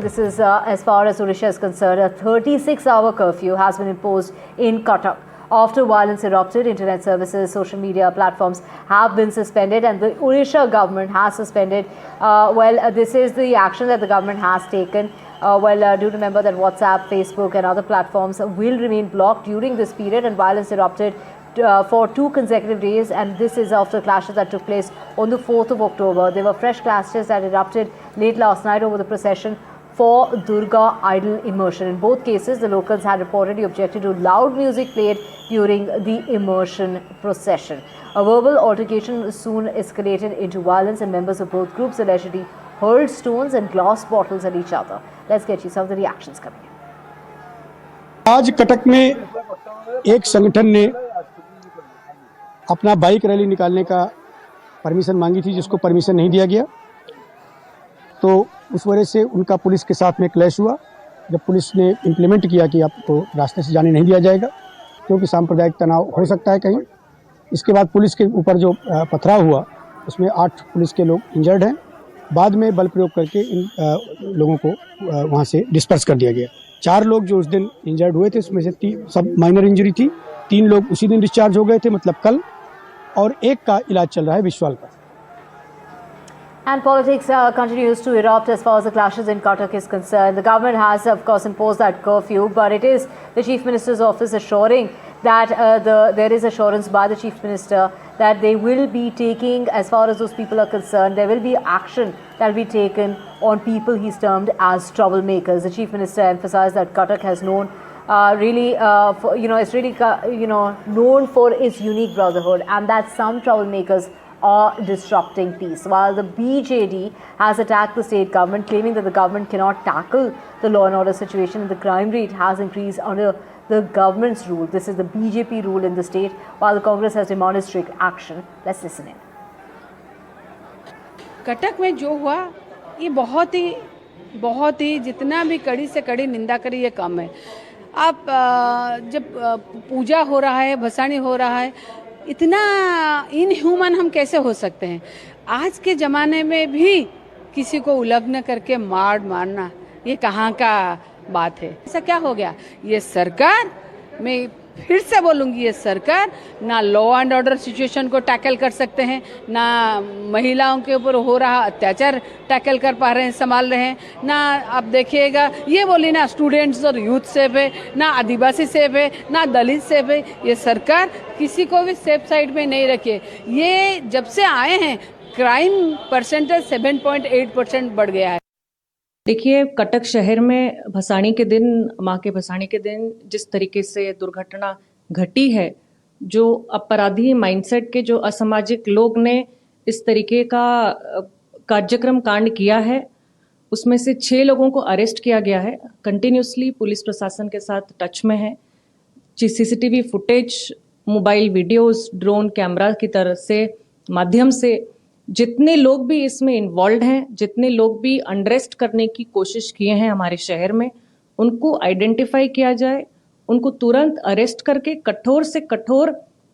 This is as far as Odisha is concerned. A 36-hour curfew has been imposed in Cuttack. After violence erupted, internet services, social media platforms have been suspended, and the Odisha government has suspended. This is the action that the government has taken. Do remember that WhatsApp, Facebook, and other platforms will remain blocked during this period, and violence erupted for 2 consecutive days, and this is after clashes that took place on the 4th of October. There were fresh clashes that erupted late last night over the procession for Durga idol immersion. In both cases, the locals had reportedly objected to loud music played during the immersion procession. A verbal altercation soon escalated into violence, and members of both groups allegedly hurled stones and glass bottles at each other. Let's get you some of the reactions coming in. आज कटक में एक संगठन ने अपना bike rally निकालने का permission मांगी थी, जिसको परमिशन नहीं दिया गया। तो उस वजह से उनका पुलिस के साथ में क्लैश हुआ। जब पुलिस ने इम्प्लीमेंट किया कि आपको रास्ते से जाने नहीं दिया जाएगा क्योंकि सांप्रदायिक तनाव हो सकता है कहीं, इसके बाद पुलिस के ऊपर जो पथराव हुआ उसमें 8 पुलिस के लोग इंजर्ड हैं। बाद में बल प्रयोग करके इन लोगों को वहाँ से डिस्पर्स कर दिया गया। 4 लोग जो उस दिन इंजर्ड हुए थे उसमें से सब माइनर इंजरी थी। 3 लोग उसी दिन डिस्चार्ज हो गए थे, मतलब कल, और एक का इलाज चल रहा है विश्वाल का। And politics continues to erupt as far as the clashes in Cuttack is concerned. The government has, of course, imposed that curfew, but it is the Chief Minister's office assuring that there is assurance by the Chief Minister that they will be taking, as far as those people are concerned, there will be action that will be taken on people he's termed as troublemakers. The Chief Minister emphasized that Cuttack has known known for its unique brotherhood, and that some troublemakers are disrupting peace. While the BJD has attacked the state government, claiming that the government cannot tackle the law and order situation, and the crime rate has increased under the government's rule. This is the BJP rule in the state, while the Congress has demanded strict action. Let's listen in. Cuttack में जो हुआ ये बहुत ही जितना भी कड़ी से कड़ी निंदा करी ये कम है। आप जब पूजा हो रहा है, भसानी हो रहा है, इतना इनह्यूमन हम कैसे हो सकते हैं? आज के ज़माने में भी किसी को उल्लंघन करके मारना ये कहाँ का बात है? ऐसा क्या हो गया? ये सरकार, मैं फिर से बोलूँगी, ये सरकार ना लॉ एंड ऑर्डर सिचुएशन को टैकल कर सकते हैं, ना महिलाओं के ऊपर हो रहा अत्याचार टैकल कर पा रहे हैं, संभाल रहे हैं, ना आप देखिएगा ये बोली ना स्टूडेंट्स और यूथ सेफ है, ना आदिवासी सेफ है, ना दलित सेफ है। ये सरकार किसी को भी सेफ साइड में नहीं रखे। ये जब से आए हैं क्राइम परसेंटेज 7.8% बढ़ गया है। देखिए, कटक शहर में भसानी के दिन, माँ के भसानी के दिन जिस तरीके से दुर्घटना घटी है, जो अपराधी माइंडसेट के जो असामाजिक लोग ने इस तरीके का कार्यक्रम कांड किया है, उसमें से 6 लोगों को अरेस्ट किया गया है। कंटिन्यूसली पुलिस प्रशासन के साथ टच में है। CCTV footage, mobile videos, drone camera की तरह से माध्यम से जितने लोग भी इसमें इन्वॉल्व हैं, जितने लोग भी अनरेस्ट करने की कोशिश किए हैं हमारे शहर में, उनको आइडेंटिफाई किया जाए, उनको तुरंत अरेस्ट करके कठोर से कठोर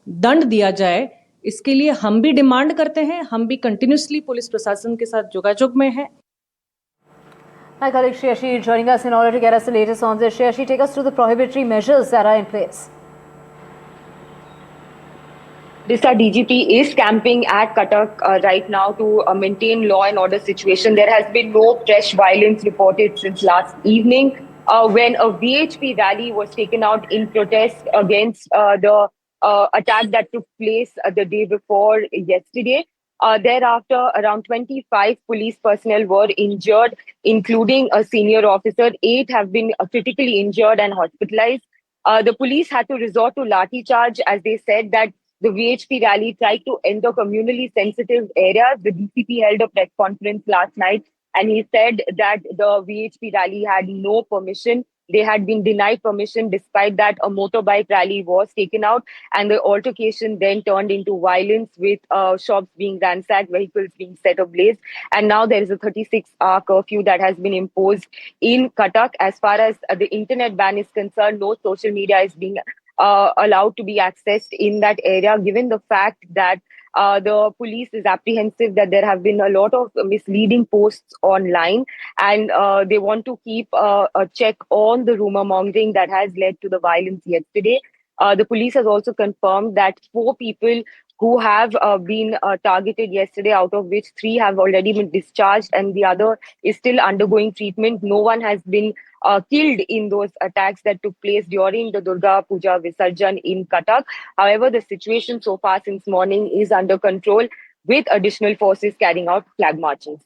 दंड दिया जाए। इसके लिए हम भी डिमांड करते हैं, हम भी कंटिन्यूसली पुलिस प्रशासन के साथ जोगाजोग में हैं। My colleague Shreyashi joining us in order to get us the latest on this. Shreyashi, take us through the prohibitory measures that are in place. Odisha DGP is camping at Cuttack right now to maintain law and order situation. There has been no fresh violence reported since last evening when a VHP rally was taken out in protest against the attack that took place the day before yesterday. Thereafter, around 25 police personnel were injured, including a senior officer. 8 have been critically injured and hospitalized. The police had to resort to lathi charge as they said that the VHP rally tried to enter communally sensitive areas. The DCP held a press conference last night and he said that the VHP rally had no permission. They had been denied permission. Despite that, a motorbike rally was taken out and the altercation then turned into violence with shops being ransacked, vehicles being set ablaze. And now there is a 36-hour curfew that has been imposed in Cuttack. As far as the internet ban is concerned, no social media is being allowed to be accessed in that area, given the fact that The police is apprehensive that there have been a lot of misleading posts online, and they want to keep a check on the rumor mongering that has led to the violence yesterday. The police has also confirmed that 4 people who have been targeted yesterday, out of which 3 have already been discharged and the other is still undergoing treatment. No one has been killed in those attacks that took place during the Durga Puja Visarjan in Cuttack. However, the situation so far since morning is under control, with additional forces carrying out flag marches.